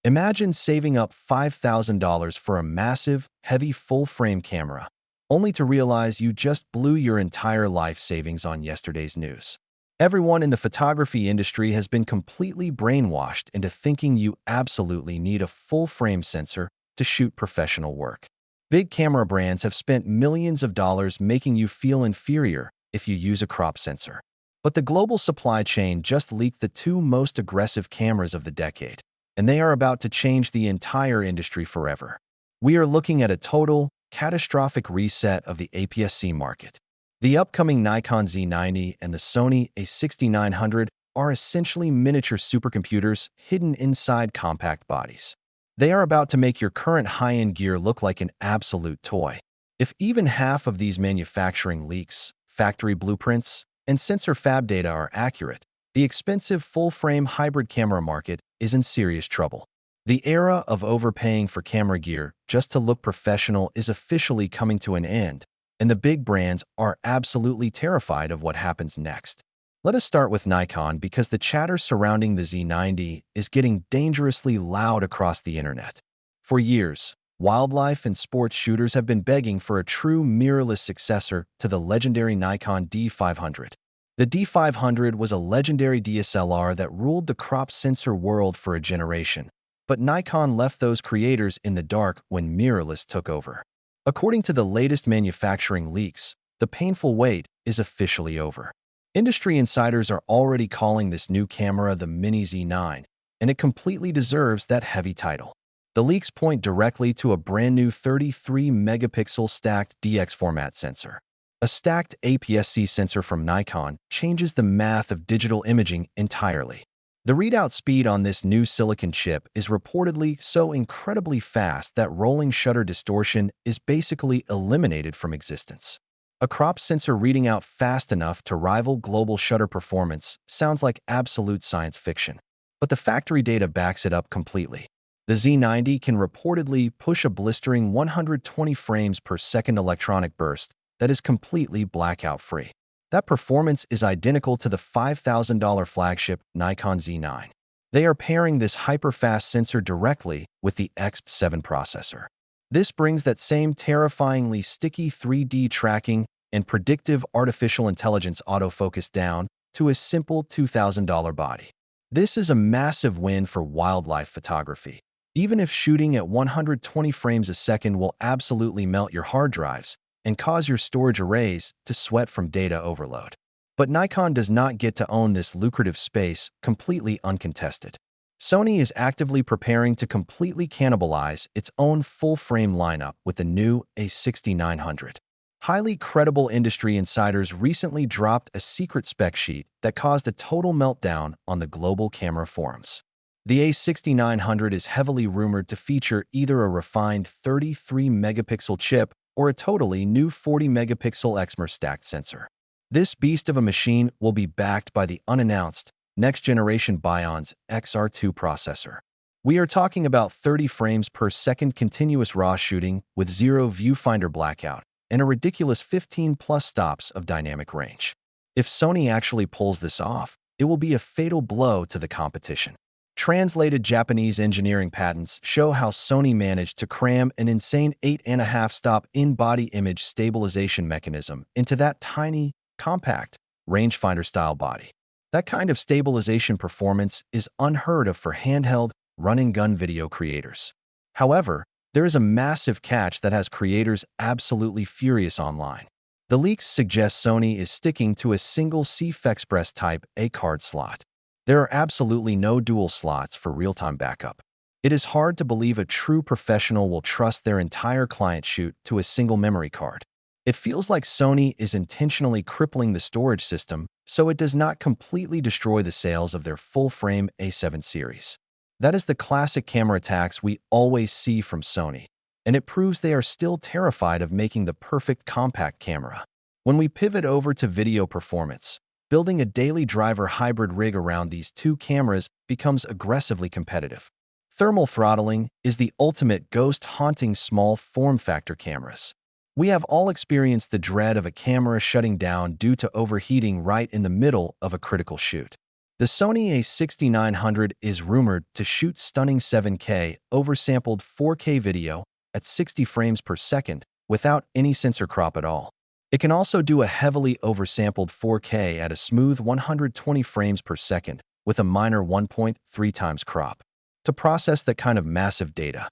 Imagine saving up $5,000 for a massive, heavy full-frame camera, only to realize you just blew your entire life savings on yesterday's news. Everyone in the photography industry has been completely brainwashed into thinking you absolutely need a full-frame sensor to shoot professional work. Big camera brands have spent millions of dollars making you feel inferior if you use a crop sensor. But the global supply chain just leaked the two most aggressive cameras of the decade, and they are about to change the entire industry forever. We are looking at a total, catastrophic reset of the APS-C market. The upcoming Nikon Z90 and the Sony a6900 are essentially miniature supercomputers hidden inside compact bodies. They are about to make your current high-end gear look like an absolute toy. If even half of these manufacturing leaks, factory blueprints, and sensor fab data are accurate, the expensive full-frame hybrid camera market is in serious trouble. The era of overpaying for camera gear just to look professional is officially coming to an end, and the big brands are absolutely terrified of what happens next. Let us start with Nikon because the chatter surrounding the Z90 is getting dangerously loud across the internet. For years, wildlife and sports shooters have been begging for a true mirrorless successor to the legendary Nikon D500. The D500 was a legendary DSLR that ruled the crop sensor world for a generation, but Nikon left those creators in the dark when mirrorless took over. According to the latest manufacturing leaks, the painful wait is officially over. Industry insiders are already calling this new camera the Mini Z9, and it completely deserves that heavy title. The leaks point directly to a brand new 33-megapixel stacked DX format sensor. A stacked APS-C sensor from Nikon changes the math of digital imaging entirely. The readout speed on this new silicon chip is reportedly so incredibly fast that rolling shutter distortion is basically eliminated from existence. A crop sensor reading out fast enough to rival global shutter performance sounds like absolute science fiction, but the factory data backs it up completely. The Z90 can reportedly push a blistering 120 frames per second electronic burst that is completely blackout-free. That performance is identical to the $5,000 flagship Nikon Z9. They are pairing this hyper-fast sensor directly with the APS-C processor. This brings that same terrifyingly sticky 3D tracking and predictive artificial intelligence autofocus down to a simple $2,000 body. This is a massive win for wildlife photography. Even if shooting at 120 frames a second will absolutely melt your hard drives and cause your storage arrays to sweat from data overload. But Nikon does not get to own this lucrative space completely uncontested. Sony is actively preparing to completely cannibalize its own full-frame lineup with the new a6900. Highly credible industry insiders recently dropped a secret spec sheet that caused a total meltdown on the global camera forums. The a6900 is heavily rumored to feature either a refined 33-megapixel chip or a totally new 40-megapixel XMR stacked sensor. This beast of a machine will be backed by the unannounced next-generation Bion's XR2 processor. We are talking about 30 frames per second continuous RAW shooting with zero viewfinder blackout and a ridiculous 15-plus stops of dynamic range. If Sony actually pulls this off, it will be a fatal blow to the competition. Translated Japanese engineering patents show how Sony managed to cram an insane 8.5-stop in-body image stabilization mechanism into that tiny, compact, rangefinder-style body. That kind of stabilization performance is unheard of for handheld, run-and-gun video creators. However, there is a massive catch that has creators absolutely furious online. The leaks suggest Sony is sticking to a single CF-Express Type A card slot. There are absolutely no dual slots for real-time backup. It is hard to believe a true professional will trust their entire client shoot to a single memory card. It feels like Sony is intentionally crippling the storage system so it does not completely destroy the sales of their full-frame A7 series. That is the classic camera attacks we always see from Sony, and it proves they are still terrified of making the perfect compact camera. When we pivot over to video performance, building a daily driver hybrid rig around these two cameras becomes aggressively competitive. Thermal throttling is the ultimate ghost haunting small form factor cameras. We have all experienced the dread of a camera shutting down due to overheating right in the middle of a critical shoot. The Sony a6900 is rumored to shoot stunning 7K oversampled 4K video at 60 frames per second without any sensor crop at all. It can also do a heavily oversampled 4K at a smooth 120 frames per second with a minor 1.3 times crop to process that kind of massive data.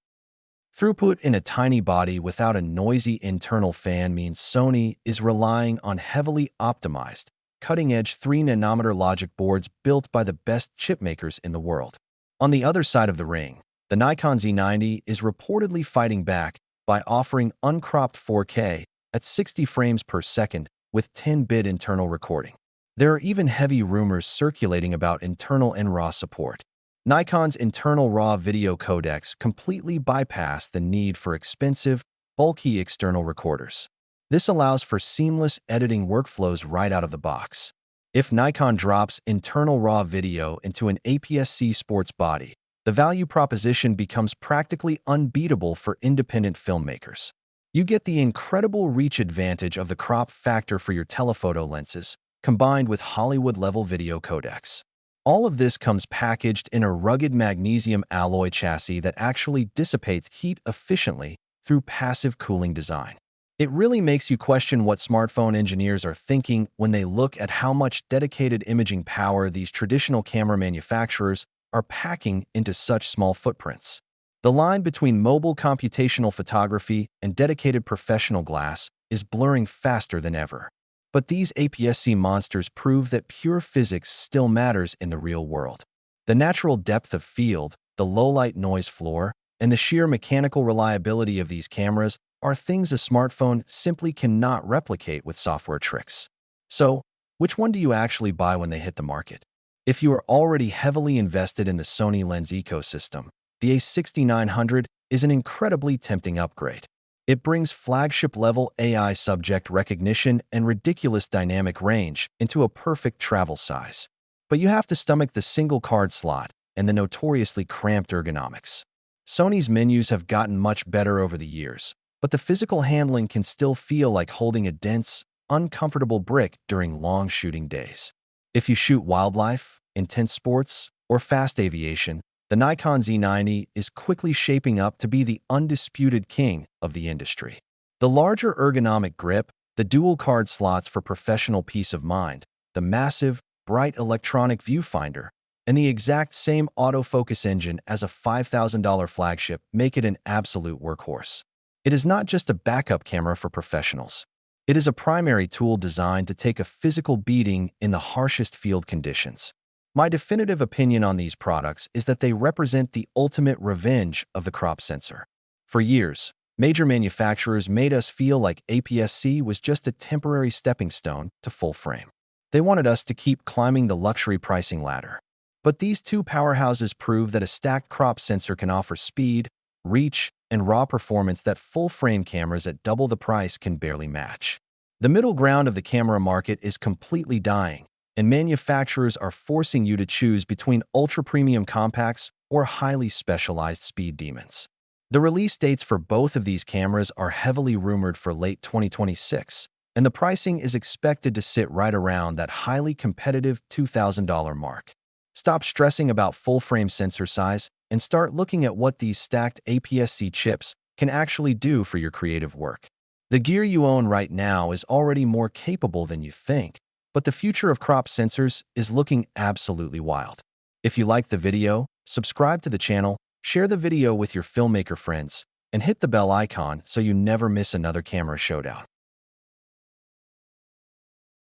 Throughput in a tiny body without a noisy internal fan means Sony is relying on heavily optimized, cutting-edge 3-nanometer logic boards built by the best chip makers in the world. On the other side of the ring, the Nikon Z90 is reportedly fighting back by offering uncropped 4K at 60 frames per second with 10-bit internal recording. There are even heavy rumors circulating about internal and RAW support. Nikon's internal RAW video codecs completely bypass the need for expensive, bulky external recorders. This allows for seamless editing workflows right out of the box. If Nikon drops internal RAW video into an APS-C sports body, the value proposition becomes practically unbeatable for independent filmmakers. You get the incredible reach advantage of the crop factor for your telephoto lenses, combined with Hollywood-level video codecs. All of this comes packaged in a rugged magnesium alloy chassis that actually dissipates heat efficiently through passive cooling design. It really makes you question what smartphone engineers are thinking when they look at how much dedicated imaging power these traditional camera manufacturers are packing into such small footprints. The line between mobile computational photography and dedicated professional glass is blurring faster than ever. But these APS-C monsters prove that pure physics still matters in the real world. The natural depth of field, the low-light noise floor, and the sheer mechanical reliability of these cameras are things a smartphone simply cannot replicate with software tricks. So, which one do you actually buy when they hit the market? If you are already heavily invested in the Sony lens ecosystem, the a6900 is an incredibly tempting upgrade. It brings flagship-level AI subject recognition and ridiculous dynamic range into a perfect travel size. But you have to stomach the single card slot and the notoriously cramped ergonomics. Sony's menus have gotten much better over the years, but the physical handling can still feel like holding a dense, uncomfortable brick during long shooting days. If you shoot wildlife, intense sports, or fast aviation, the Nikon Z90 is quickly shaping up to be the undisputed king of the industry. The larger ergonomic grip, the dual card slots for professional peace of mind, the massive, bright electronic viewfinder, and the exact same autofocus engine as a $5,000 flagship make it an absolute workhorse. It is not just a backup camera for professionals. It is a primary tool designed to take a physical beating in the harshest field conditions. My definitive opinion on these products is that they represent the ultimate revenge of the crop sensor. For years, major manufacturers made us feel like APS-C was just a temporary stepping stone to full frame. They wanted us to keep climbing the luxury pricing ladder. But these two powerhouses prove that a stacked crop sensor can offer speed, reach, and raw performance that full-frame cameras at double the price can barely match. The middle ground of the camera market is completely dying, and manufacturers are forcing you to choose between ultra-premium compacts or highly specialized speed demons. The release dates for both of these cameras are heavily rumored for late 2026, and the pricing is expected to sit right around that highly competitive $2,000 mark. Stop stressing about full-frame sensor size and start looking at what these stacked APS-C chips can actually do for your creative work. The gear you own right now is already more capable than you think, but the future of crop sensors is looking absolutely wild. If you liked the video, subscribe to the channel, share the video with your filmmaker friends, and hit the bell icon so you never miss another camera showdown.